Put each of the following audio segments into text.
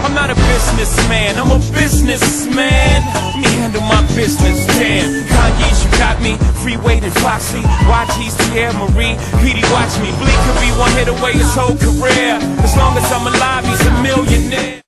I'm not a businessman, I'm a businessman. Let me handle my business, damn. Kanye's, you got me, Freeway and Foxy, YG's, Pierre Marie, Petey, watch me. Bleak could be one hit away his whole career. As long as I'm alive, he's a millionaire.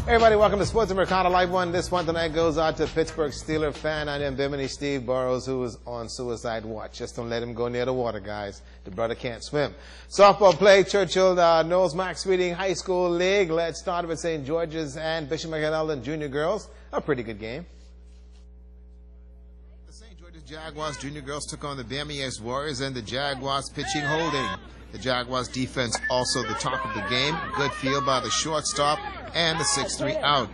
Everybody, welcome to Sports and Ricardo Lightbourn. This one tonight goes out to Pittsburgh Steelers fan. I am Bimini Steve Burrows, who is on suicide watch. Just don't let him go near the water, guys. The brother can't swim. Softball play, Churchill Knowles Max Reading High School League. Let's start with St. George's and Bishop McAllen Junior Girls. A pretty good game. The St. George's Jaguars Junior Girls took on the BMES Warriors and the Jaguars pitching holding. The Jaguars defense also the top of the game. Good field by the shortstop and the 6-3 out.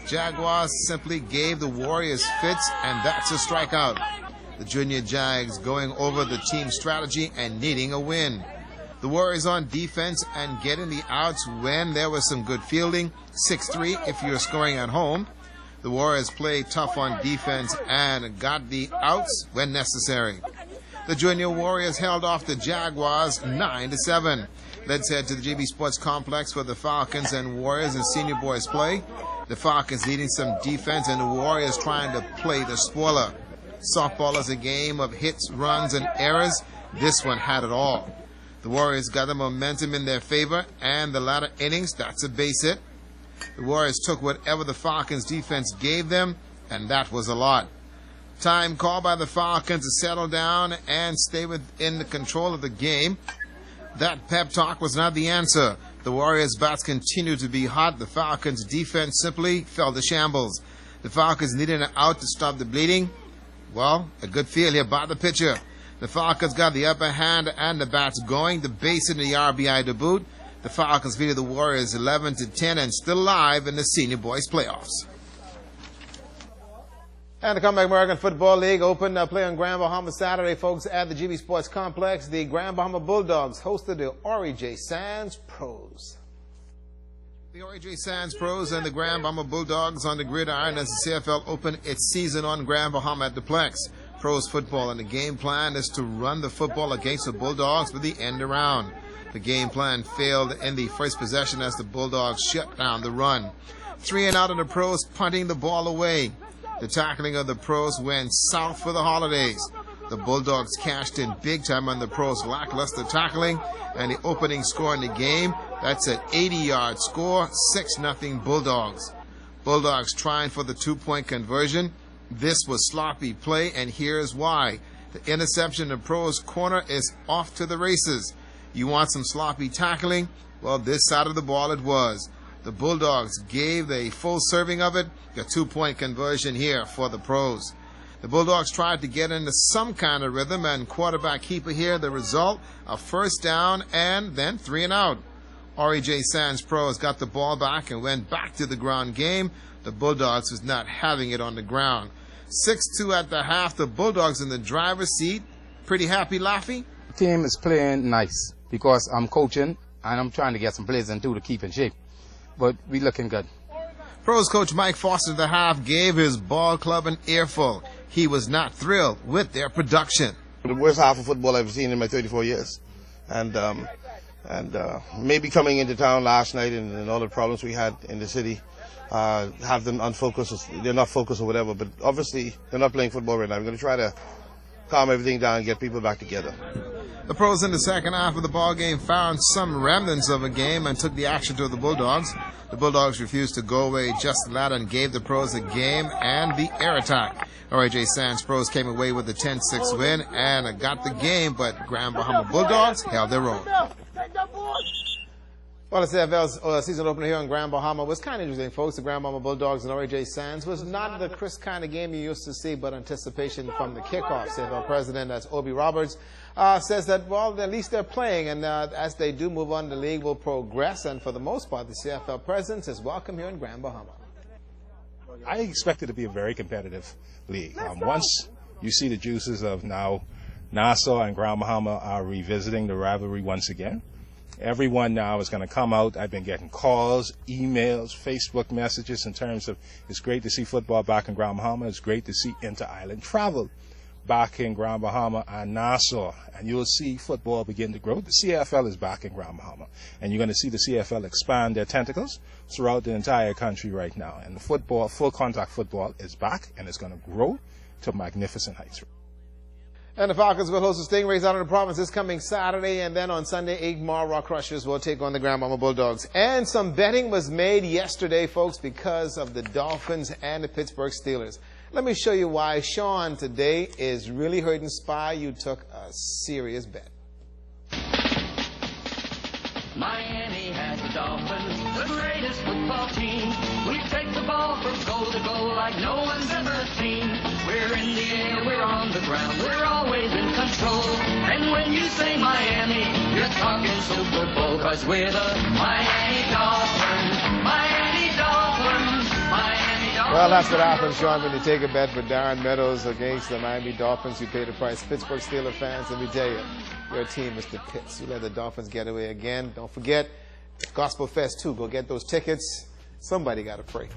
Jaguars simply gave the Warriors fits, and that's a strikeout. The Junior Jags going over the team strategy and needing a win. The Warriors on defense and getting the outs when there was some good fielding. 6-3 if you're scoring at home. The Warriors played tough on defense and got the outs when necessary. The Junior Warriors held off the Jaguars 9-7. Let's head to the GB Sports Complex where the Falcons and Warriors and senior boys play. The Falcons needing some defense and the Warriors trying to play the spoiler. Softball is a game of hits, runs, and errors. This one had it all. The Warriors got the momentum in their favor, and the latter innings, that's a base hit. The Warriors took whatever the Falcons defense gave them, and that was a lot. Time called by the Falcons to settle down and stay within the control of the game. That pep talk was not the answer. The Warriors' bats continued to be hot. The Falcons' defense simply fell to shambles. The Falcons needed an out to stop the bleeding. Well, a good field here by the pitcher. The Falcons got the upper hand and the bats going. The base in the RBI to boot. The Falcons beat the Warriors 11-10 and still alive in the senior boys playoffs. And the Comeback American Football League open play on Grand Bahama Saturday, folks, at the GB Sports Complex. The Grand Bahama Bulldogs hosted the Ori J. Sands Pros. The Ori J. Sands Pros and the Grand Bahama Bulldogs on the gridiron as the CFL opened its season on Grand Bahama at the Plex. Pros football, and the game plan is to run the football against the Bulldogs with the end around. The game plan failed in the first possession as the Bulldogs shut down the run. 3 and out of the Pros punting the ball away. The tackling of the Pros went south for the holidays. The Bulldogs cashed in big time on the Pros' lackluster tackling, and the opening score in the game, that's an 80-yard score, 6-0 Bulldogs. Bulldogs trying for the 2-point conversion. This was sloppy play, and here's why. The interception in the Pros' corner is off to the races. You want some sloppy tackling? Well, this side of the ball it was. The Bulldogs gave a full serving of it, a 2-point conversion here for the Pros. The Bulldogs tried to get into some kind of rhythm, and quarterback keeper here, the result, a first down and then 3 and out. Ori J. Sands Pros got the ball back and went back to the ground game. The Bulldogs was not having it on the ground. 6-2 at the half, the Bulldogs in the driver's seat. Pretty happy, Laffy? The team is playing nice because I'm coaching and I'm trying to get some players into to keep in shape. But we looking good. Pros coach Mike Foster at the half gave his ball club an earful. He was not thrilled with their production. The worst half of football I've seen in my 34 years. And maybe coming into town last night and all the problems we had in the city have them unfocused. They're not focused or whatever, but obviously they're not playing football right now. I'm going to try to calm everything down and get people back together. The Pros in the second half of the ball game found some remnants of a game and took the action to the Bulldogs. The Bulldogs refused to go away just that and gave the Pros a game and the air attack. Ori J. Sands Pros came away with a 10-6 win and got the game, but Grand Bahama Bulldogs held their own. Well, the CFL's season opener here in Grand Bahama was kind of interesting, folks. The Grand Bahama Bulldogs and Ori J. Sands was not the crisp kind of game you used to see, but anticipation from the kickoff. CFL president, that's Obi Roberts, says that, well, at least they're playing, and as they do move on, the league will progress, and for the most part, the CFL presence is welcome here in Grand Bahama. I expect it to be a very competitive league. Once you see the juices of now Nassau and Grand Bahama are revisiting the rivalry once again, Everyone now is going to come out. I've been getting calls, emails, Facebook messages in terms of it's great to see football back in Grand Bahama. It's great to see inter-island travel back in Grand Bahama and Nassau. And you'll see football begin to grow. The CFL is back in Grand Bahama. And you're going to see the CFL expand their tentacles throughout the entire country right now. And the football, full contact football is back, and it's going to grow to magnificent heights. And the Falcons will host the Stingrays out of the province this coming Saturday, and then on Sunday, Igmar Rock Crushers will take on the Grand Bahama Bulldogs. And some betting was made yesterday, folks, because of the Dolphins and the Pittsburgh Steelers. Let me show you why Sean today is really hurting Spy. You took a serious bet. Miami has the Dolphins, the greatest football team. We take the ball from goal to goal like no one's ever seen. We're in the air, we're on the ground, we're always in control. And when you say Miami, you're talking Super Bowl, 'cause we're the Miami Dolphins, Miami Dolphins, Miami Dolphins. Well, that's what happens, Sean, when you take a bet with Darren Meadows against the Miami Dolphins. You pay the price. Pittsburgh Steelers fans, let me tell you, your team, Mr. Pitts. You let the Dolphins get away again. Don't forget, Gospel Fest 2. Go get those tickets. Somebody got to pray.